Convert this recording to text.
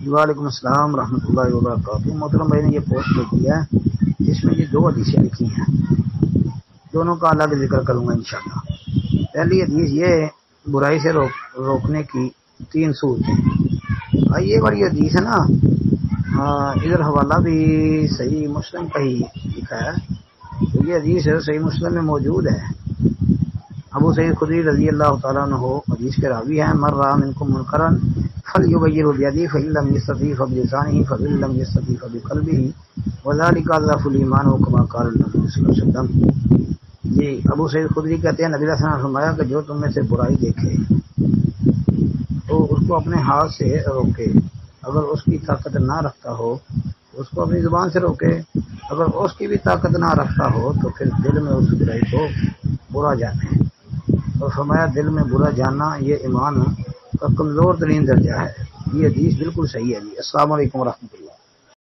وعلیکم السلام ورحمۃ اللہ وبرکاتہ۔ محترم بھائی نے یہ پوسٹ کی ہے جس میں یہ 2 حدیثیں لکھی ہیں، دونوں کا الگ ذکر کروں گا انشاءاللہ۔ پہلی حدیث یہ برائی سے روکنے کی 3 صورتیں۔ یہ والی حدیث ہے نا، ادھر حوالہ بھی صحیح مسلم کا ہی لکھا ہے، تو یہ حدیث صحیح مسلم میں موجود ہے۔ ابو سعید خدری رضی اللہ تعالیٰ عنہ حدیث کے راوی ہیں، مر رأى منکم منکرا فلیغیرہ بیدیہ فإن لم یستطع فبلسانہ فإن لم یستطع فبقلبہ وذلک اضعف الایمان کما قال النبی صلی اللہ علیہ وسلم۔ جی ابو سعید خدری کہتے ہیں نبی صلی اللہ علیہ وسلم نے فرمایا کہ جو تم میں سے برائی دیکھے تو اس کو اپنے ہاتھ سے روکے، اگر اس کی طاقت نہ رکھتا ہو اس کو اپنی زبان سے روکے، اگر اس کی بھی طاقت نہ رکھتا ہو تو پھر دل میں اس برائی کو برا جانے۔ اور فرمایا دل میں برا جاننا یہ ایمان کا کمزور ترین درجہ ہے۔ یہ حدیث بالکل صحیح ہے جی۔ السلام علیکم ورحمۃ اللہ۔